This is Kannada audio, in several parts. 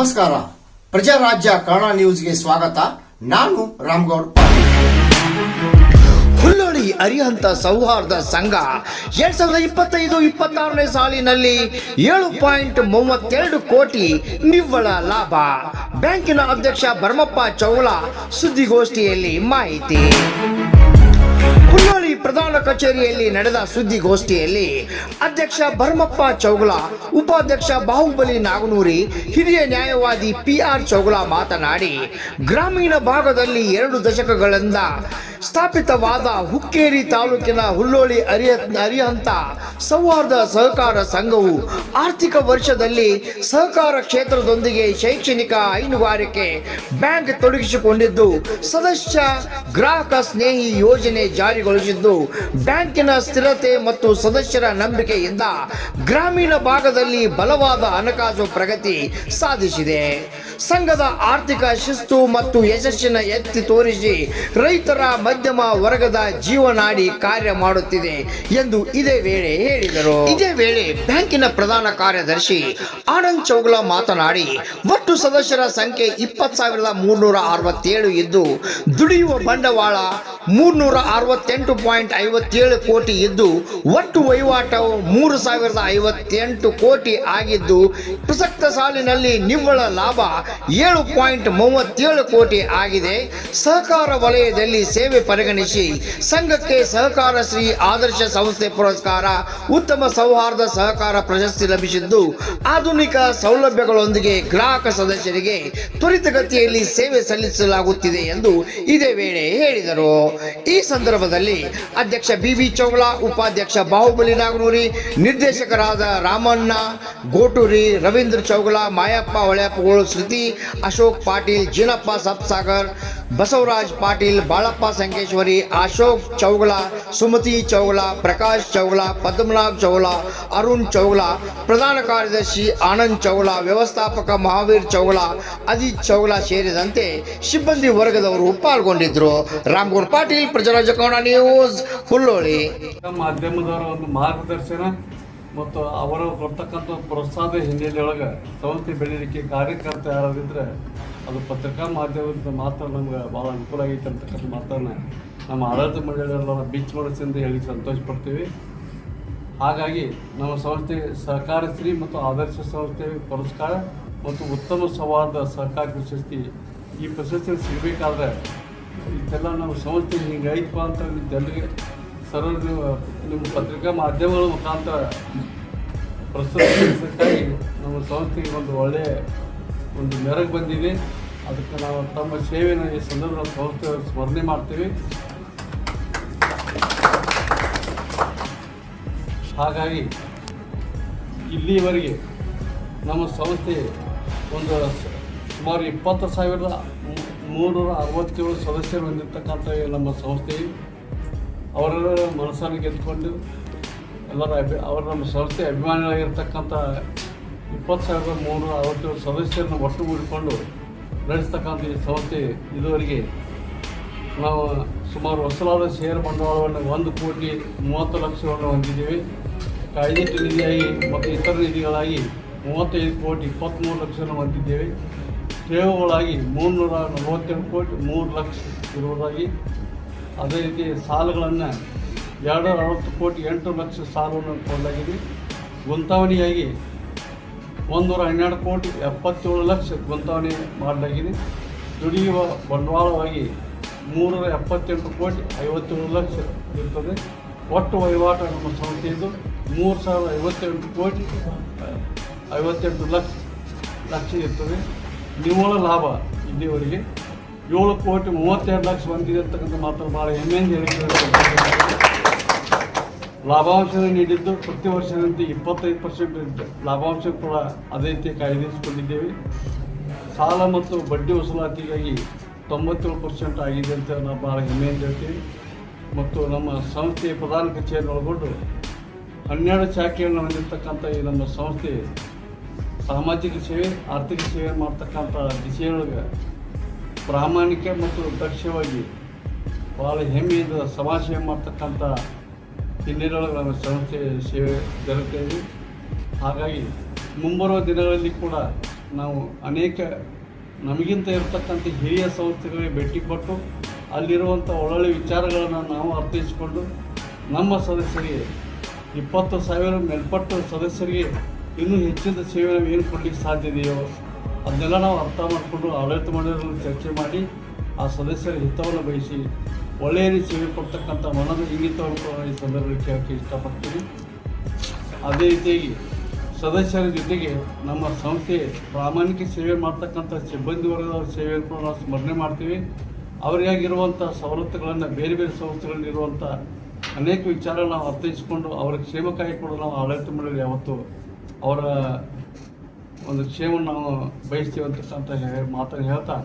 ನಮಸ್ಕಾರ. ಪ್ರಜಾರಾಜ್ಯ ಕನ್ನಡ ನ್ಯೂಸ್ಗೆ ಸ್ವಾಗತ. ನಾನು ರಾಮಗೌಡ ಪಾಟೀಲ್. ಹುಲ್ಲೋಳಿ ಅರಿಹಂತ ಸೌಹಾರ್ದ ಸಂಘ 2025-26ನೇ ಸಾಲಿನಲ್ಲಿ 7.32 ಕೋಟಿ ನಿವ್ವಳ ಲಾಭ. ಬ್ಯಾಂಕಿನ ಅಧ್ಯಕ್ಷ ಭರಮಪ್ಪ ಚೌಲ ಸುದ್ದಿಗೋಷ್ಠಿಯಲ್ಲಿ ಮಾಹಿತಿ. ಹುಲ್ಲೋಳಿ ಪ್ರಧಾನ ಕಚೇರಿಯಲ್ಲಿ ನಡೆದ ಸುದ್ದಿಗೋಷ್ಠಿಯಲ್ಲಿ ಅಧ್ಯಕ್ಷ ಭರಮಪ್ಪ ಚೌಗಲ, ಉಪಾಧ್ಯಕ್ಷ ಬಾಹುಬಲಿ ನಾಗನೂರಿ, ಹಿರಿಯ ನ್ಯಾಯವಾದಿ PR ಚೌಗಲ ಮಾತನಾಡಿ, ಗ್ರಾಮೀಣ ಭಾಗದಲ್ಲಿ 2 ದಶಕಗಳಿಂದ ಸ್ಥಾಪಿತವಾದ ಹುಕ್ಕೇರಿ ತಾಲೂಕಿನ ಹುಲ್ಲೋಳಿ ಅರಿಹಂತ ಸೌಹಾರ್ದ ಸಹಕಾರ ಸಂಘವು ಆರ್ಥಿಕ ವರ್ಷದಲ್ಲಿ ಸಹಕಾರ ಕ್ಷೇತ್ರದೊಂದಿಗೆ ಶೈಕ್ಷಣಿಕ, ಹೈನುಗಾರಿಕೆ, ಬ್ಯಾಂಕ್ ತೊಡಗಿಸಿಕೊಂಡಿದ್ದು, ಸದಸ್ಯ ಗ್ರಾಹಕ ಸ್ನೇಹಿ ಯೋಜನೆ ಜಾರಿಗೊಳಿಸಿದ್ದು, ಬ್ಯಾಂಕಿನ ಸ್ಥಿರತೆ ಮತ್ತು ಸದಸ್ಯರ ನಂಬಿಕೆಯಿಂದ ಗ್ರಾಮೀಣ ಭಾಗದಲ್ಲಿ ಬಲವಾದ ಹಣಕಾಸು ಪ್ರಗತಿ ಸಾಧಿಸಿದೆ. ಸಂಘದ ಆರ್ಥಿಕ ಶಿಸ್ತು ಮತ್ತು ಯಶಸ್ಸಿನ ಎತ್ತಿ ತೋರಿಸಿ ರೈತರ ಮಧ್ಯಮ ವರ್ಗದ ಜೀವನಾಡಿ ಕಾರ್ಯ ಮಾಡುತ್ತಿದೆ ಎಂದು ಇದೇ ವೇಳೆ ಹೇಳಿದರು. ಇದೇ ವೇಳೆ ಬ್ಯಾಂಕಿನ ಪ್ರಧಾನ ಕಾರ್ಯದರ್ಶಿ ಆನಂದ್ ಚೌಗಲ ಮಾತನಾಡಿ, ಒಟ್ಟು ಸದಸ್ಯರ ಸಂಖ್ಯೆ 20,367 ಇದ್ದು, ದುಡಿಯುವ ಬಂಡವಾಳ 368.57 ಕೋಟಿ ಇದ್ದು, ಒಟ್ಟು ವಹಿವಾಟು 3,058 ಕೋಟಿ ಆಗಿದ್ದು, ಪ್ರಸಕ್ತ ಸಾಲಿನಲ್ಲಿ ನಿವ್ವಳ ಲಾಭ 7.37 ಕೋಟಿ ಆಗಿದೆ. ಸಹಕಾರ ವಲಯದಲ್ಲಿ ಸೇವೆ ಪರಿಗಣಿಸಿ ಸಂಘಕ್ಕೆ ಸಹಕಾರ ಶ್ರೀ ಆದರ್ಶ ಸಂಸ್ಥೆ ಪುರಸ್ಕಾರ, ಉತ್ತಮ ಸೌಹಾರ್ದ ಸಹಕಾರ ಪ್ರಶಸ್ತಿ ಲಭಿಸಿದ್ದು, ಆಧುನಿಕ ಸೌಲಭ್ಯಗಳೊಂದಿಗೆ ಗ್ರಾಹಕ ಸದಸ್ಯರಿಗೆ ತ್ವರಿತಗತಿಯಲ್ಲಿ ಸೇವೆ ಸಲ್ಲಿಸಲಾಗುತ್ತಿದೆ ಎಂದು ಇದೇ ವೇಳೆ ಹೇಳಿದರು. ಈ ಸಂದರ್ಭದಲ್ಲಿ ಅಧ್ಯಕ್ಷ BB ಚೌಗಲ, ಉಪಾಧ್ಯಕ್ಷ ಬಾಹುಬಲಿ ನಾಗನೂರಿ, ನಿರ್ದೇಶಕರಾದ ರಾಮಣ್ಣ ಗೋಟೂರಿ, ರವೀಂದ್ರ ಚೌಗಲ, ಮಾಯಪ್ಪ ಹೊಳೆಯಪ್ಪಗೋಳು, ಶ್ರುತಿ, ಅಶೋಕ್ ಪಾಟೀಲ್, ಜಿನಪ್ಪ ಸಪ್ಸಾಗರ್, ಬಸವರಾಜ್ ಪಾಟೀಲ್, ಬಾಳಪ್ಪ ಸಂಕೇಶ್ವರಿ, ಅಶೋಕ್ ಚೌಗಲ, ಸುಮತಿ ಚೌಗಲ, ಪ್ರಕಾಶ್ ಚೌಗಲ, ಪದ್ಮನಾಭ್ ಚೌಗಲ, ಅರುಣ್ ಚೌಗಲ, ಪ್ರಧಾನ ಕಾರ್ಯದರ್ಶಿ ಆನಂದ್ ಚೌಗಲ, ವ್ಯವಸ್ಥಾಪಕ ಮಹಾವೀರ್ ಚೌಗಲ, ಅಜಿತ್ ಚೌಗಲ ಸೇರಿದಂತೆ ಸಿಬ್ಬಂದಿ ವರ್ಗದವರು ಪಾಲ್ಗೊಂಡಿದ್ದರು. ರಾಮಗೌಡ ಪಾಟೀಲ್, ಪ್ರಜಾರಾಜ್ಯ ಕನ್ನಡ ನ್ಯೂಸ್, ಹುಲ್ಲೋಳಿ. ಮಾಧ್ಯಮದವರ ಒಂದು ಮಾರ್ಗದರ್ಶನ ಮತ್ತು ಅವರು ಕೊಡ್ತಕ್ಕಂಥ ಪ್ರೋತ್ಸಾಹದ ಹಿನ್ನೆಲೆಯೊಳಗೆ ಸಂಸ್ಥೆ ಬೆಳೀಲಿಕ್ಕೆ ಕಾರ್ಯಕರ್ತ ಯಾರಾದಿದ್ರೆ ಅದು ಪತ್ರಿಕಾ ಮಾಧ್ಯಮದಿಂದ ಮಾತ್ರ ನಮ್ಗೆ ಭಾಳ ಅನುಕೂಲ ಆಗೈತೆ ಅಂತಕ್ಕಂಥ ಮಾತನ್ನು ನಮ್ಮ ಆಡಳಿತ ಮಂಡಳಿಯೆಲ್ಲ ಬಿಚ್ಚ ಮನಸ್ಸಿಂದ ಹೇಳಿ ಸಂತೋಷ ಪಡ್ತೀವಿ. ಹಾಗಾಗಿ ನಮ್ಮ ಸಂಸ್ಥೆ ಸಹಕಾರ ಶ್ರೀ ಮತ್ತು ಆದರ್ಶ ಸಂಸ್ಥೆ ಪುರಸ್ಕಾರ ಮತ್ತು ಉತ್ತಮ ಸೌಹಾರ್ದ ಸಹಕಾರ ಪ್ರಶಸ್ತಿ, ಈ ಪ್ರಶಸ್ತಿ ಸಿಗಬೇಕಾದ್ರೆ ಇದೆಲ್ಲ ನಮ್ಮ ಸಂಸ್ಥೆ ಹಿಂಗೆ ಐತಪ್ಪ ಅಂತ ಜನರಿಗೆ ಸರ್ವ ನಿಮ್ಮ ಪತ್ರಿಕಾ ಮಾಧ್ಯಮಗಳ ಮುಖಾಂತರ ಪ್ರಸ್ತುತಪಡಿಸೋಕ್ಕಾಗಿ ನಮ್ಮ ಸಂಸ್ಥೆಗೆ ಒಂದು ಒಳ್ಳೆಯ ಒಂದು ಮೆರಗು ಬಂದಿದೆ. ಅದಕ್ಕೆ ನಾವು ತಮ್ಮ ಸೇವೆಯನ್ನು ಈ ಸಂದರ್ಭದಲ್ಲಿ ಸಂಸ್ಥೆ ಸ್ಮರಣೆ ಮಾಡ್ತೀವಿ. ಹಾಗಾಗಿ ಇಲ್ಲಿವರೆಗೆ ನಮ್ಮ ಸಂಸ್ಥೆ ಒಂದು ಸುಮಾರು 20,367 ಸದಸ್ಯರು ಹೊಂದಿರತಕ್ಕಂಥ ನಮ್ಮ ಸಂಸ್ಥೆ ಅವರ ಮನಸ್ಸನ್ನು ಗೆದ್ದುಕೊಂಡು ಅವರು ನಮ್ಮ ಸಂಸ್ಥೆ ಅಭಿಮಾನಿಗಳಾಗಿರ್ತಕ್ಕಂಥ 20,367 ಸದಸ್ಯರನ್ನು ಒಟ್ಟುಗೂಡಿಕೊಂಡು ನಡೆಸ್ತಕ್ಕಂಥ ಈ ಸಂಸ್ಥೆ ಇದುವರೆಗೆ ನಾವು ಸುಮಾರು ವಸೂಲಾದ ಷೇರು ಬಂಡವಾಳವನ್ನು 1,30,30,00,000 ಹೊಂದಿದ್ದೇವೆ. ಕಾಯ್ದಿಟ್ಟು ನಿಧಿಯಾಗಿ ಮತ್ತು ಇತರ ನಿಧಿಗಳಾಗಿ 35,23,00,000 ಹೊಂದಿದ್ದೇವೆ. ಠೇವುಗಳಾಗಿ 342 ಕೋಟಿ 3 ಲಕ್ಷ ಇರುವುದಾಗಿ, ಅದೇ ರೀತಿ ಸಾಲಗಳನ್ನು 260 ಕೋಟಿ 8 ಲಕ್ಷ ಸಾಲವನ್ನು ಕೊಡಲಾಗಿದೆ. ಗುಂತಾವಣೆಯಾಗಿ 112 ಕೋಟಿ 77 ಲಕ್ಷ ಗುಂತಾವಣೆ ಮಾಡಲಾಗಿದೆ. ದುಡಿಯುವ ಬಂಡವಾಳವಾಗಿ 378 ಕೋಟಿ 57 ಲಕ್ಷ ಇರ್ತದೆ. ಒಟ್ಟು ವಹಿವಾಟ ನಮ್ಮ ಸಂಸ್ಥೆಯದು 3,058 ಕೋಟಿ 58 ಲಕ್ಷ ಇರ್ತದೆ. ನಿವ್ವಳ ಲಾಭ ಇಲ್ಲಿವರೆಗೆ 7 ಕೋಟಿ 32 ಲಕ್ಷ ಹೊಂದಿದೆ ಅಂತಕ್ಕಂಥ ಮಾತ್ರ ಭಾಳ ಹೆಮ್ಮೆಯಿಂದ ಹೇಳಿದ್ದಾರೆ. ಲಾಭಾಂಶ ನೀಡಿದ್ದು ಪ್ರತಿ ವರ್ಷದಂತೆ 25% ಲಾಭಾಂಶ ಕೂಡ ಅದೇ ರೀತಿ ಕಾಯ್ದಿರಿಸಿಕೊಂಡಿದ್ದೇವೆ. ಸಾಲ ಮತ್ತು ಬಡ್ಡಿ ವಸೂಲಾತಿಗಾಗಿ 97% ಆಗಿದೆ ಅಂತ ನಾವು ಭಾಳ ಹೆಮ್ಮೆಯಿಂದ ಹೇಳ್ತೀವಿ. ಮತ್ತು ನಮ್ಮ ಸಂಸ್ಥೆಯ ಪ್ರಧಾನ ಕಚೇರಿಯನ್ನು ಒಳಗೊಂಡು 12 ಶಾಖೆಯನ್ನು ಹೊಂದಿರತಕ್ಕಂಥ ಈ ನಮ್ಮ ಸಂಸ್ಥೆ ಸಾಮಾಜಿಕ ಸೇವೆ, ಆರ್ಥಿಕ ಸೇವೆ ಮಾಡ್ತಕ್ಕಂಥ ದಿಶೆಯೊಳಗೆ ಪ್ರಾಮಾಣಿಕ ಮತ್ತು ದಕ್ಷವಾಗಿ ಭಾಳ ಹೆಮ್ಮೆಯಿಂದ ಸಮಾಜ ಸೇವೆ ಮಾಡ್ತಕ್ಕಂಥ ಹಿನ್ನೆಲೆಯೊಳಗೆ ನಮ್ಮ ಸಂಸ್ಥೆ ಸೇವೆ ಜರುಗ್ತಾ ಇದೆ. ಹಾಗಾಗಿ ಮುಂಬರುವ ದಿನಗಳಲ್ಲಿ ಕೂಡ ನಾವು ಅನೇಕ ನಮಗಿಂತ ಇರತಕ್ಕಂಥ ಹಿರಿಯ ಸಂಸ್ಥೆಗಳಿಗೆ ಭೇಟಿ ಕೊಟ್ಟು ಅಲ್ಲಿರುವಂಥ ಒಳ್ಳೊಳ್ಳೆ ವಿಚಾರಗಳನ್ನು ನಾವು ಅರ್ಥೈಸಿಕೊಂಡು ನಮ್ಮ ಸದಸ್ಯರಿಗೆ 20,000 ಮೇಲ್ಪಟ್ಟು ಸದಸ್ಯರಿಗೆ ಇನ್ನೂ ಹೆಚ್ಚಿನ ಸೇವೆ ನಾವು ಏನು ಕೊಡಲಿಕ್ಕೆ ಸಾಧ್ಯ ಇದೆಯೋ ಅದನ್ನೆಲ್ಲ ನಾವು ಅರ್ಥ ಮಾಡಿಕೊಂಡು ಆಡಳಿತ ಮಂಡಳಿಯಲ್ಲಿ ಚರ್ಚೆ ಮಾಡಿ ಆ ಸದಸ್ಯರ ಹಿತವನ್ನು ಬಯಸಿ ಒಳ್ಳೆಯ ರೀತಿ ಸೇವೆ ಕೊಡ್ತಕ್ಕಂಥ ಮನದ ಇಂಗಿತವನ್ನು ಕೂಡ ಈ ಸಂದರ್ಭದಲ್ಲಿ ಕೇಳೋಕ್ಕೆ ಇಷ್ಟಪಡ್ತೀನಿ. ಅದೇ ರೀತಿಯಾಗಿ ಸದಸ್ಯರ ಜೊತೆಗೆ ನಮ್ಮ ಸಂಸ್ಥೆ ಪ್ರಾಮಾಣಿಕ ಸೇವೆ ಮಾಡ್ತಕ್ಕಂಥ ಸಿಬ್ಬಂದಿ ವರ್ಗದ ಸೇವೆಯನ್ನು ಕೂಡ ನಾವು ಸ್ಮರಣೆ ಮಾಡ್ತೀವಿ. ಅವರಿಗಾಗಿರುವಂಥ ಸವಲತ್ತುಗಳನ್ನು ಬೇರೆ ಬೇರೆ ಸಂಸ್ಥೆಗಳಲ್ಲಿರುವಂಥ ಅನೇಕ ವಿಚಾರಗಳನ್ನು ನಾವು ಅರ್ಥೈಸಿಕೊಂಡು ಅವರ ಕ್ಷೇಮಕ್ಕಾಗಿ ಕೂಡ ನಾವು ಆಡಳಿತ ಮಂಡಳಿ ಯಾವತ್ತು ಅವರ ಒಂದು ಕ್ಷೇಮವನ್ನು ನಾವು ಬಯಸ್ತೀವಿ ಅಂತಕ್ಕಂಥ ಮಾತನ್ನು ಹೇಳ್ತಾ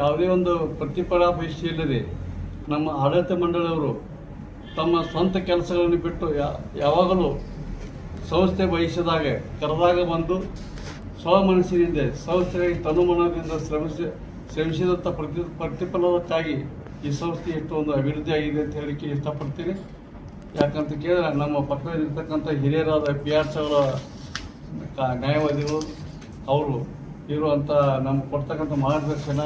ಯಾವುದೇ ಒಂದು ಪ್ರತಿಫಲಾಪೇಕ್ಷೆ ಇಲ್ಲದೆ ನಮ್ಮ ಆಡಳಿತ ಮಂಡಳಿಯವರು ತಮ್ಮ ಸ್ವಂತ ಕೆಲಸಗಳನ್ನು ಬಿಟ್ಟು ಯಾವಾಗಲೂ ಸಂಸ್ಥೆ ಬಯಸಿದಾಗ ಕರೆದಾಗ ಬಂದು ಸ್ವಮನಸ್ಸಿನಿಂದ ಸಂಸ್ಥೆಗಾಗಿ ತನುಮನದಿಂದ ಶ್ರಮಿಸಿದಂಥ ಪ್ರತಿಫಲಕ್ಕಾಗಿ ಈ ಸಂಸ್ಥೆ ಎಷ್ಟೊಂದು ಅಭಿವೃದ್ಧಿ ಆಗಿದೆ ಅಂತ ಹೇಳಲಿಕ್ಕೆ ಇಷ್ಟಪಡ್ತೀನಿ. ಯಾಕಂತ ಕೇಳಿದ್ರೆ ನಮ್ಮ ಪಕ್ಕದಲ್ಲಿರ್ತಕ್ಕಂಥ ಹಿರಿಯರಾದ PRs ಅವರ ನ್ಯಾಯವಾದಿಗಳು ಅವರು ಇರುವಂಥ ನಮ್ಗೆ ಕೊಡ್ತಕ್ಕಂಥ ಮಾರ್ಗದರ್ಶನ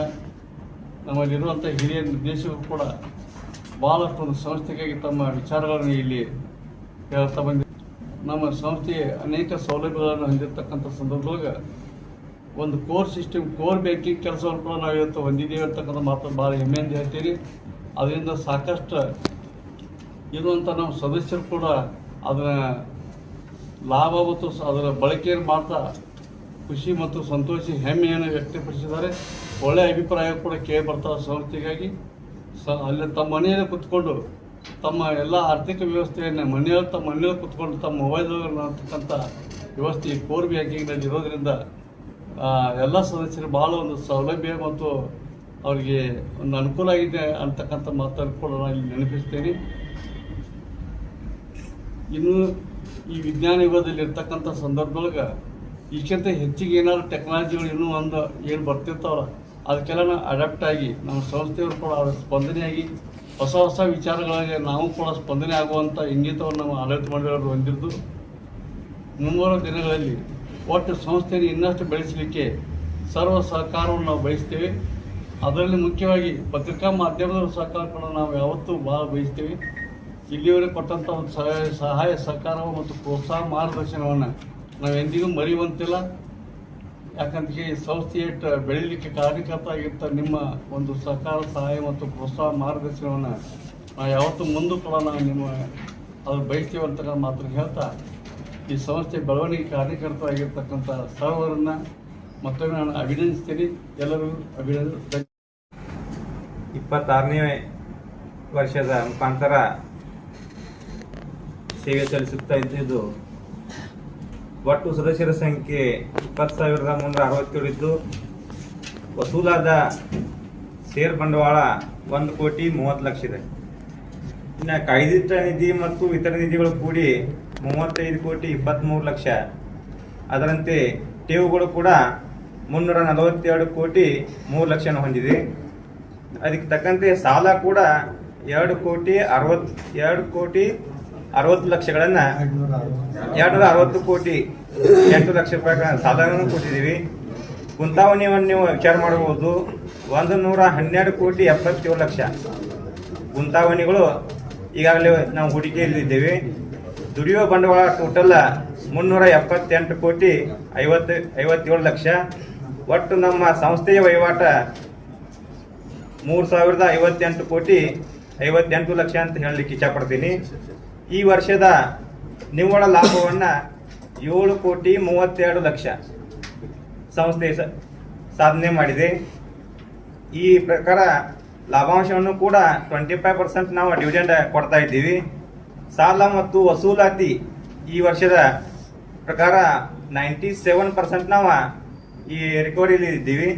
ನಮ್ಮಲ್ಲಿರುವಂಥ ಹಿರಿಯ ನಿರ್ದೇಶಕರು ಕೂಡ ಭಾಳಷ್ಟು ಒಂದು ಸಂಸ್ಥೆಗಾಗಿ ತಮ್ಮ ವಿಚಾರಗಳನ್ನು ಇಲ್ಲಿ ಹೇಳ್ತಾ ಬಂದಿದ್ದಾರೆ. ನಮ್ಮ ಸಂಸ್ಥೆ ಅನೇಕ ಸೌಲಭ್ಯಗಳನ್ನು ಹೊಂದಿರತಕ್ಕಂಥ ಸಂದರ್ಭದೊಳಗೆ ಒಂದು ಕೋರ್ ಬ್ಯಾಂಕಿಂಗ್ ಕೆಲಸವನ್ನು ಕೂಡ ನಾವು ಇವತ್ತು ಹೊಂದಿದ್ದೀವಿ ಅಂತಕ್ಕಂಥ ಮಾತು ಭಾಳ ಹೆಮ್ಮೆಯಿಂದ ಹೇಳ್ತೀರಿ. ಅದರಿಂದ ಸಾಕಷ್ಟು ಇರುವಂಥ ನಮ್ಮ ಸದಸ್ಯರು ಕೂಡ ಅದರ ಲಾಭ ಮತ್ತು ಅದರ ಬಳಕೆಯನ್ನು ಮಾಡ್ತಾ ಖುಷಿ ಮತ್ತು ಸಂತೋಷ ಹೆಮ್ಮೆಯನ್ನು ವ್ಯಕ್ತಪಡಿಸಿದ್ದಾರೆ. ಒಳ್ಳೆಯ ಅಭಿಪ್ರಾಯ ಕೂಡ ಕೇಳಿ ಬರ್ತಾರೆ ಸಂಸ್ಥೆಗಾಗಿ. ಅಲ್ಲಿ ತಮ್ಮ ಮನೆಯಲ್ಲೇ ಕೂತ್ಕೊಂಡು ತಮ್ಮ ಎಲ್ಲ ಆರ್ಥಿಕ ವ್ಯವಸ್ಥೆಯನ್ನು ಮನೆಯಲ್ಲಿ ಕೂತ್ಕೊಂಡು ತಮ್ಮ ಮೊಬೈಲ್ನಲ್ಲಿ ಅಂತಕ್ಕಂಥ ವ್ಯವಸ್ಥೆ ಕೋರ್ ಬ್ಯಾಂಕಿಂಗ್ನಲ್ಲಿ ಇರೋದರಿಂದ ಎಲ್ಲ ಸದಸ್ಯರು ಭಾಳ ಒಂದು ಸೌಲಭ್ಯ ಮತ್ತು ಅವರಿಗೆ ಒಂದು ಅನುಕೂಲ ಆಗಿದೆ ಅಂತಕ್ಕಂಥ ಮಾತನ್ನು ಕೂಡ ನಾನು ಇಲ್ಲಿ ನೆನಪಿಸ್ತೇನೆ. ಇನ್ನು ಈ ವಿಜ್ಞಾನ ಯುಗದಲ್ಲಿ ಇರ್ತಕ್ಕಂಥ ಸಂದರ್ಭದೊಳಗೆ ಇದಕ್ಕಿಂತ ಹೆಚ್ಚಿಗೆ ಏನಾದ್ರು ಟೆಕ್ನಾಲಜಿಗಳು ಇನ್ನೂ ಒಂದು ಏನು ಬರ್ತಿರ್ತಾವಲ್ಲ ಅದಕ್ಕೆಲ್ಲ ನಾವು ಅಡಾಪ್ಟ್ ಆಗಿ ನಮ್ಮ ಸಂಸ್ಥೆಯವರು ಕೂಡ ಅದರ ಸ್ಪಂದನೆಯಾಗಿ ಹೊಸ ವಿಚಾರಗಳಿಗೆ ನಾವು ಕೂಡ ಸ್ಪಂದನೆ ಆಗುವಂಥ ಇಂಗಿತವನ್ನು ನಾವು ಆಡಳಿತ ಮಂಡಳಿಯವರು ಹೊಂದಿದ್ದು ಮುಂಬರುವ ದಿನಗಳಲ್ಲಿ ಒಟ್ಟು ಸಂಸ್ಥೆಯನ್ನು ಇನ್ನಷ್ಟು ಬೆಳೆಸಲಿಕ್ಕೆ ಸರ್ವ ಸಹಕಾರವನ್ನು ನಾವು ಬಯಸ್ತೇವೆ. ಅದರಲ್ಲಿ ಮುಖ್ಯವಾಗಿ ಪತ್ರಿಕಾ ಮಾಧ್ಯಮದ ಸಹಕಾರ ಕೂಡ ನಾವು ಯಾವತ್ತೂ ಭಾಳ ಬಯಸ್ತೇವೆ. ಇಲ್ಲಿವರೆಗೆ ಕೊಟ್ಟಂಥ ಒಂದು ಸಹಾಯ ಸಹಕಾರ ಮತ್ತು ಪ್ರೋತ್ಸಾಹ ಮಾರ್ಗದರ್ಶನವನ್ನು ನಾವು ಎಂದಿಗೂ ಮರೆಯುವಂತಿಲ್ಲ. ಯಾಕಂದ್ರೆ ಈ ಸಂಸ್ಥೆ ಬೆಳೀಲಿಕ್ಕೆ ಕಾರಣಕರ್ತ ಆಗಿರ್ತ ನಿಮ್ಮ ಒಂದು ಸಹಕಾರ ಸಹಾಯ ಮತ್ತು ಪ್ರೋತ್ಸಾಹ ಮಾರ್ಗದರ್ಶನವನ್ನು ನಾವು ಯಾವತ್ತೂ ಮುಂದೂ ಕೂಡ ನಾವು ನಿಮ್ಮ ಅದು ಬಯಸ್ತೀವಿ ಅಂತಕ್ಕಂಥ ಮಾತ್ರ ಹೇಳ್ತಾ ಈ ಸಂಸ್ಥೆ ಬೆಳವಣಿಗೆ ಕಾರಣಕರ್ತ ಆಗಿರ್ತಕ್ಕಂಥ ಸರ್ವರನ್ನು ಮತ್ತೊಮ್ಮೆ ನಾನು ಅಭಿನಂದಿಸ್ತೀನಿ. ಎಲ್ಲರೂ ಅಭಿನಂದನೆ. 26ನೇ ವರ್ಷದ ಮುಖಾಂತರ ಸೇವೆ ಸಲ್ಲಿಸುತ್ತಾ ಇದ್ದು ಒಟ್ಟು ಸದಸ್ಯರ ಸಂಖ್ಯೆ 20,367 ಇದ್ದು ವಸೂಲಾದ ಷೇರ್ ಬಂಡವಾಳ 1,30,30,00,000 ಇದೆ. ಇನ್ನು ಕಾಯ್ದಿಟ್ಟ ನಿಧಿ ಮತ್ತು ಇತರ ನಿಧಿಗಳು ಕೂಡಿ 35,23,00,000. ಅದರಂತೆ ಠೇವುಗಳು ಕೂಡ 342,03,00,000 ಹೊಂದಿದೆ. ಅದಕ್ಕೆ ತಕ್ಕಂತೆ ಸಾಲ ಕೂಡ 2,60,00,000ಗಳನ್ನು 260,08,00,000 ರೂಪಾಯಿಗಳನ್ನು ಸಾಲವನ್ನು ಕೊಟ್ಟಿದ್ದೀವಿ. ಗುಂತಾವಣೆಯನ್ನು ನೀವು ವಿಚಾರ ಮಾಡಬಹುದು. 112,77,00,000 ಗುಂತಾವಣೆಗಳು ಈಗಾಗಲೇ ನಾವು ಹೂಡಿಕೆಯಲ್ಲಿದ್ದೇವೆ. ದುಡಿಯುವ ಬಂಡವಾಳ ಟೋಟಲ್ 378,57,00,000. ಒಟ್ಟು ನಮ್ಮ ಸಂಸ್ಥೆಯ ವಹಿವಾಟ 3,058,58,00,000 ಅಂತ ಹೇಳಲಿಕ್ಕೆ ಇಷ್ಟಪಡ್ತೀನಿ. ಈ ವರ್ಷದ ನಿವ್ವಳ ಲಾಭವನ್ನು 7,32,00,000 ಸಂಸ್ಥೆ ಸಾಧನೆ ಮಾಡಿದೆ. ಈ ಪ್ರಕಾರ ಲಾಭಾಂಶವನ್ನು ಕೂಡ 25% ನಾವು ಡಿವಿಡೆಂಡ್ ಕೊಡ್ತಾ ಇದ್ದೀವಿ. ಸಾಲ ಮತ್ತು ವಸೂಲಾತಿ ಈ ವರ್ಷದ ಪ್ರಕಾರ 97% ನಾವು ಈ ರಿಕವರಿಯಲ್ಲಿ ಇದ್ದೀವಿ.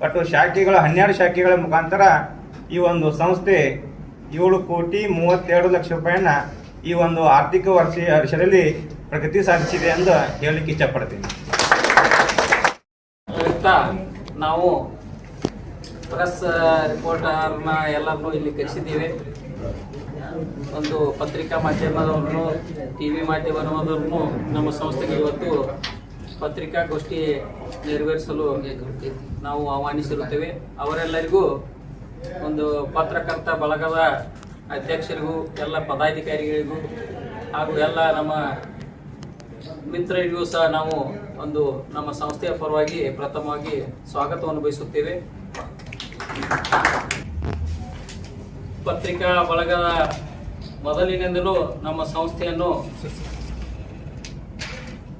ಒಟ್ಟು ಶಾಖೆಗಳು 12 ಶಾಖೆಗಳ ಮುಖಾಂತರ ಈ ಒಂದು ಸಂಸ್ಥೆ 7,32,00,000 ರೂಪಾಯಿಯನ್ನ ಈ ಒಂದು ಆರ್ಥಿಕ ವರ್ಷದಲ್ಲಿ ಪ್ರಗತಿ ಸಾಧಿಸಿದೆ ಎಂದು ಹೇಳಲಿಕ್ಕೆ ಇಷ್ಟಪಡ್ತೀನಿ. ನಾವು ಪ್ರೆಸ್ ರಿಪೋರ್ಟರ್ನ ಎಲ್ಲರನ್ನೂ ಇಲ್ಲಿ ಕರೆಸಿದ್ದೀವಿ. ಒಂದು ಪತ್ರಿಕಾ ಮಾಧ್ಯಮದವ್ರನ್ನು ಟಿ ವಿ ಮಾಧ್ಯಮದವ್ರನ್ನು ನಮ್ಮ ಸಂಸ್ಥೆಗೆ ಇವತ್ತು ಪತ್ರಿಕಾಗೋಷ್ಠಿ ನೆರವೇರಿಸಲು ನಾವು ಆಹ್ವಾನಿಸಿರುತ್ತೇವೆ. ಅವರೆಲ್ಲರಿಗೂ ಒಂದು ಪತ್ರಕರ್ತ ಬಳಗದ ಅಧ್ಯಕ್ಷರಿಗೂ ಎಲ್ಲ ಪದಾಧಿಕಾರಿಗಳಿಗೂ ಹಾಗೂ ಎಲ್ಲ ನಮ್ಮ ಮಿತ್ರರಿಗೂ ಸಹ ನಾವು ಒಂದು ನಮ್ಮ ಸಂಸ್ಥೆಯ ಪರವಾಗಿ ಪ್ರಥಮವಾಗಿ ಸ್ವಾಗತವನ್ನು ಬಯಸುತ್ತೇವೆ. ಪತ್ರಿಕಾ ಬಳಗದ ಮೊದಲಿನಿಂದಲೂ ನಮ್ಮ ಸಂಸ್ಥೆಯನ್ನು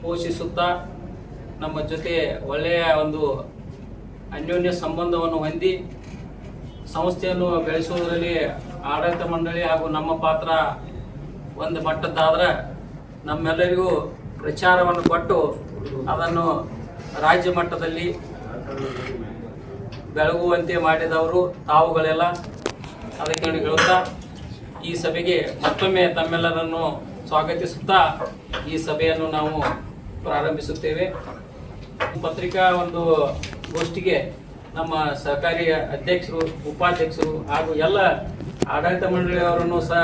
ಪೋಷಿಸುತ್ತಾ ನಮ್ಮ ಜೊತೆ ಒಳ್ಳೆಯ ಒಂದು ಅನ್ಯೋನ್ಯ ಸಂಬಂಧವನ್ನು ಹೊಂದಿ ಸಂಸ್ಥೆಯನ್ನು ಬೆಳೆಸುವುದರಲ್ಲಿ ಆಡಳಿತ ಮಂಡಳಿ ಹಾಗೂ ನಮ್ಮ ಪಾತ್ರ ಒಂದು ಮಟ್ಟದ್ದಾದ್ರೆ ನಮ್ಮೆಲ್ಲರಿಗೂ ಪ್ರಚಾರವನ್ನು ಕೊಟ್ಟು ಅದನ್ನು ರಾಜ್ಯ ಮಟ್ಟದಲ್ಲಿ ಬೆಳಗುವಂತೆ ಮಾಡಿದವರು ತಾವುಗಳೆಲ್ಲ. ಅದಕ್ಕೆ ಹೇಳುತ್ತಾ ಈ ಸಭೆಗೆ ಮತ್ತೊಮ್ಮೆ ತಮ್ಮೆಲ್ಲರನ್ನು ಸ್ವಾಗತಿಸುತ್ತಾ ಈ ಸಭೆಯನ್ನು ನಾವು ಪ್ರಾರಂಭಿಸುತ್ತೇವೆ. ಪತ್ರಿಕಾ ಒಂದು ಗೋಷ್ಠಿಗೆ ನಮ್ಮ ಸಹಕಾರಿ ಅಧ್ಯಕ್ಷರು, ಉಪಾಧ್ಯಕ್ಷರು ಹಾಗೂ ಎಲ್ಲ ಆಡಳಿತ ಮಂಡಳಿಯವರನ್ನು ಸಹ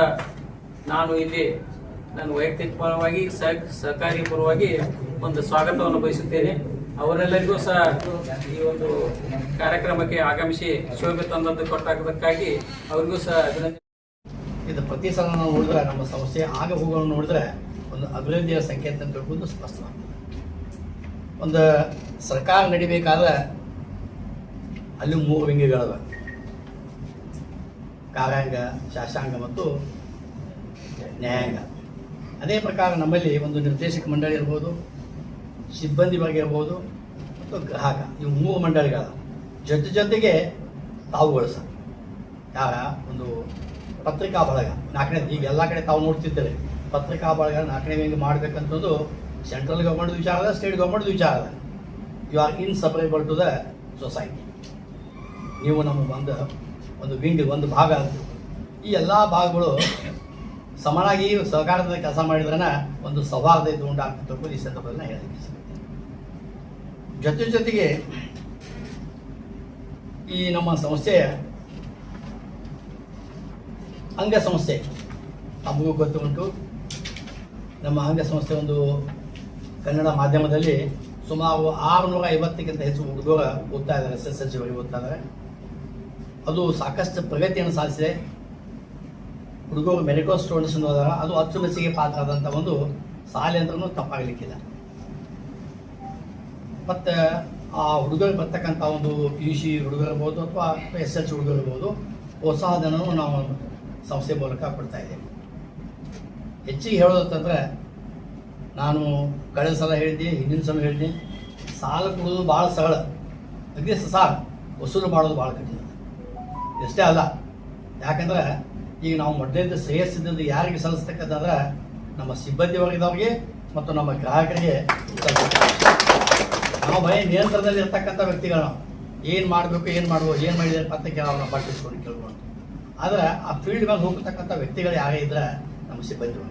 ನಾನು ಇಲ್ಲಿ ನನ್ನ ವೈಯಕ್ತಿಕ ಪರವಾಗಿ ಸಹಕಾರಿ ಪರವಾಗಿ ಒಂದು ಸ್ವಾಗತವನ್ನು ಬಯಸುತ್ತೇನೆ. ಅವರೆಲ್ಲರಿಗೂ ಸಹ ಈ ಒಂದು ಕಾರ್ಯಕ್ರಮಕ್ಕೆ ಆಗಮಿಸಿ ಶೋಭೆ ತಂದದ್ದು ಕೊಟ್ಟಾಗದಕ್ಕಾಗಿ ಅವರಿಗೂ ಸಹ ಅಭಿನಂದನೆ. ಇದು ಪ್ರತಿ ಸಲ ನಾವು ನೋಡಿದ್ರೆ ನಮ್ಮ ಸಮಸ್ಯೆ ಆಗ ಹೋಗೋಣ ನೋಡಿದ್ರೆ ಒಂದು ಅಭಿವೃದ್ಧಿಯ ಸಂಕೇತ ಅಂತ ತಿಳ್ಕೊಂಡು ಸ್ಪಷ್ಟವಾಗ್ತದೆ. ಒಂದು ಸರ್ಕಾರ ನಡಿಬೇಕಾದ್ರೆ ಅಲ್ಲಿ 3 ವಿಂಗಗಳಿವೆ: ಕಾರ್ಯಾಂಗ, ಶಾಸಕಾಂಗ ಮತ್ತು ನ್ಯಾಯಾಂಗ. ಅದೇ ಪ್ರಕಾರ ನಮ್ಮಲ್ಲಿ ಒಂದು ನಿರ್ದೇಶಕ ಮಂಡಳಿ ಇರ್ಬೋದು, ಸಿಬ್ಬಂದಿ ವರ್ಗ ಇರ್ಬೋದು ಮತ್ತು ಗ್ರಾಹಕ, ಇವು 3 ಮಂಡಳಿಗಳ ಜೊತೆಗೆ ತಾವುಗಳು ಸಹ ಯಾರ ಒಂದು ಪತ್ರಿಕಾ ಬಳಗ 4ನೇ, ಈಗ ಎಲ್ಲ ಕಡೆ ತಾವು ನೋಡ್ತಿದ್ದಾರೆ ಪತ್ರಿಕಾ ಬಳಗ 4ನೇ ವಿಂಗ್ ಮಾಡಬೇಕಂತಂದು ಸೆಂಟ್ರಲ್ ಗೌರ್ಮೆಂಟ್ ವಿಚಾರ ಅದ, ಸ್ಟೇಟ್ ಗೌರ್ಮೆಂಟ್ ವಿಚಾರ ಅದ. You are inseparable to the society. ನೀವು ನಮ್ಮ ಒಂದು ವಿಂಗ್, ಒಂದು ಭಾಗ ಅಂತ. ಈ ಎಲ್ಲ ಭಾಗಗಳು ಸಮನಾಗಿ ಸಹಕಾರದ ಕೆಲಸ ಮಾಡಿದ್ರೆ ಒಂದು ಸೌಹಾರ್ದ ಇದು ಉಂಟಾಗ್ತಿತ್ತು. ಈ ಸಂದರ್ಭದಲ್ಲಿ ಹೇಳಲಿಕ್ಕೆ ಜೊತೆಗೆ ಈ ನಮ್ಮ ಸಂಸ್ಥೆಯ ಅಂಗಸಂಸ್ಥೆ ನಮಗೂ ಗೊತ್ತು ಉಂಟು. ನಮ್ಮ ಅಂಗಸಂಸ್ಥೆ ಒಂದು ಕನ್ನಡ ಮಾಧ್ಯಮದಲ್ಲಿ ಸುಮಾರು 650ಕ್ಕಿಂತ ಹೆಚ್ಚು ಹುಡುಗರು ಓದ್ತಾ ಇದ್ದಾರೆ, SSLC ವರೆಗೆ ಓದ್ತಾ ಇದ್ದಾರೆ. ಅದು ಸಾಕಷ್ಟು ಪ್ರಗತಿಯನ್ನು ಸಾಧಿಸಿದೆ. ಹುಡುಗರು ಮೆಡಿಕಲ್ ಸ್ಟೂಡೆಂಟ್ಸ್ ಹೋದಾಗ ಅದು ಅಚ್ಚುಮೆಚ್ಚಿಗೆ ಪಾತ್ರ ಆದಂಥ ಒಂದು ಶಾಲೆ ಅಂದ್ರೂ ತಪ್ಪಾಗಲಿಕ್ಕಿಲ್ಲ. ಮತ್ತು ಆ ಹುಡುಗರು ಬರ್ತಕ್ಕಂಥ ಒಂದು PUC ಹುಡುಗರು ಇರ್ಬೋದು ಅಥವಾ SSLC ಹುಡುಗರು ಇರ್ಬೋದು, ಪ್ರೋತ್ಸಾಹಧನವನ್ನು ನಾವು ಸಂಸ್ಥೆ ಮೂಲಕ ಕೊಡ್ತಾ ಇದ್ದೇವೆ. ಹೆಚ್ಚಿಗೆ ಹೇಳೋದಂತಂದರೆ, ನಾನು ಕಳೆದ ಸಲ ಹೇಳಿದ್ದೆ, ಹಿಂದಿನ ಸಲ ಹೇಳಿದ್ದೆ, ಸಾಲ ಕೊಡೋದು ಭಾಳ ಸರಳ, ಅದೇ ಸಾಲ ವಸೂಲು ಮಾಡೋದು ಭಾಳ ಕಠಿಣ. ಎಷ್ಟೇ ಅಲ್ಲ, ಯಾಕಂದ್ರೆ ಈಗ ನಾವು ಮೊದಲಿಂದ ಶ್ರೇಯಸ್ಸಿದ್ದದ್ದು ಯಾರಿಗೆ ಸಲ್ಲಿಸ್ತಕ್ಕಂತಂದ್ರೆ ನಮ್ಮ ಸಿಬ್ಬಂದಿ ವರ್ಗದವ್ರಿಗೆ ಮತ್ತು ನಮ್ಮ ಗ್ರಾಹಕರಿಗೆ. ನಾವು ಬರೀ ನಿಯಂತ್ರಣದಲ್ಲಿ ಇರ್ತಕ್ಕಂಥ ವ್ಯಕ್ತಿಗಳು, ನಾವು ಏನು ಮಾಡಬೇಕು, ಏನು ಮಾಡ್ಬೋದು, ಏನು ಮಾಡಿದರೆ ಅಂತ ನಾವು ಪಾಟಿಸ್ಕೊಂಡು ಕೇಳ್ಕೊಂಡು. ಆದರೆ ಆ ಫೀಲ್ಡ್ ಮೇಲೆ ಹೋಗ್ತಕ್ಕಂಥ ವ್ಯಕ್ತಿಗಳು ಯಾರೇ ಇದ್ರೆ ನಮ್ಮ ಸಿಬ್ಬಂದಿ ವರ್ಗ.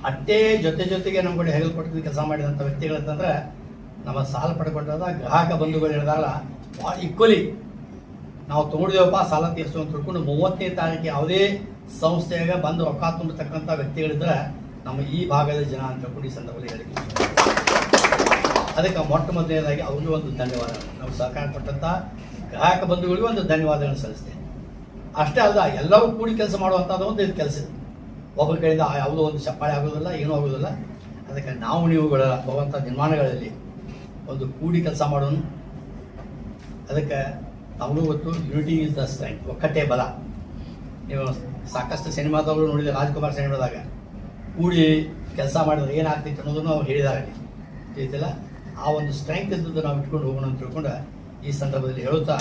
ಅಷ್ಟೇ ಜೊತೆಗೆ ನಮ್ಮ ಕಡೆ ಹೆಗಲು ಕೊಟ್ಟು ಕೆಲಸ ಮಾಡಿದಂಥ ವ್ಯಕ್ತಿಗಳಂತಂದ್ರೆ ನಮ್ಮ ಸಾಲ ಪಡ್ಕೊಂಡಾಗ ಗ್ರಾಹಕ ಬಂಧುಗಳು ಹೇಳಿದಾಗ ಭಾಳ ಈಕ್ವಲಿ ನಾವು ತೊಗೊಂಡಿದ್ದೇವಪ್ಪ ಸಾಲ ತೀರಿಸು ಅಂತ ತಿಳ್ಕೊಂಡು 30ನೇ ತಾರೀಕು ಯಾವುದೇ ಸಂಸ್ಥೆಯಾಗ ಬಂದು ರೊಕ್ಕ ತುಂಬತಕ್ಕಂಥ ವ್ಯಕ್ತಿಗಳಿದ್ರೆ ನಮ್ಮ ಈ ಭಾಗದ ಜನ ಅಂತ ತಿಳ್ಕೊಂಡು ಈ ಸಂದರ್ಭದಲ್ಲಿ ಹೇಳಿದ್ವಿ. ಅದಕ್ಕೆ ಮೊಟ್ಟ ಮೊದಲನೇದಾಗಿ ಅವ್ರಿಗೂ ಒಂದು ಧನ್ಯವಾದ, ನಾವು ಸಹಕಾರ ಕೊಟ್ಟಂಥ ಗ್ರಾಹಕ ಬಂಧುಗಳಿಗೂ ಒಂದು ಧನ್ಯವಾದಗಳನ್ನು ಸಲ್ಲಿಸ್ತೇನೆ. ಅಷ್ಟೇ ಅಲ್ಲ, ಎಲ್ಲರೂ ಕೂಡಿ ಕೆಲಸ ಮಾಡುವಂಥದ್ದು ಒಂದು ಇದು ಕೆಲಸ. ಒಬ್ಬರ ಕಡೆಯಿಂದ ಯಾವುದೋ ಒಂದು ಚಪ್ಪಾಳೆ ಆಗೋದಿಲ್ಲ, ಏನೂ ಆಗೋದಿಲ್ಲ. ಅದಕ್ಕೆ ನಾವು ನೀವುಗಳ ಬರುವಂಥ ನಿರ್ಮಾಣಗಳಲ್ಲಿ ಒಂದು ಕೂಡಿ ಕೆಲಸ ಮಾಡೋಣ. ಅದಕ್ಕೆ ನಮಗೂ ಗೊತ್ತು, ಯುನಿಟಿ ಇಸ್ ದ ಸ್ಟ್ರೆಂತ್, ಒಕ್ಕಟ್ಟೇ ಬಲ. ನೀವು ಸಾಕಷ್ಟು ಸಿನಿಮಾದವರು ನೋಡಿದರೆ, ರಾಜ್ಕುಮಾರ್ ಸಿನಿಮಾದಾಗ ಕೂಡಿ ಕೆಲಸ ಮಾಡಿದ್ರೆ ಏನಾಗ್ತೈತೆ ಅನ್ನೋದನ್ನು ಅವ್ರು ಹೇಳಿದ್ದಾರೆ. ತಿಳಿತಿಲ್ಲ, ಆ ಒಂದು ಸ್ಟ್ರೆಂತ್ ಇದ್ದದ್ದು ನಾವು ಇಟ್ಕೊಂಡು ಹೋಗೋಣ ಅಂತ ತಿಳ್ಕೊಂಡು ಈ ಸಂದರ್ಭದಲ್ಲಿ ಹೇಳುತ್ತಾ,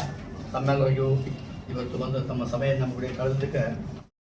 ತಮ್ಮೆಲ್ಲರಿಗೂ ಇವತ್ತು ಬಂದು ತಮ್ಮ ಸಮಯ ನಮ್ಮ ಕಡೆ ಕಳೆದಕ್ಕೆ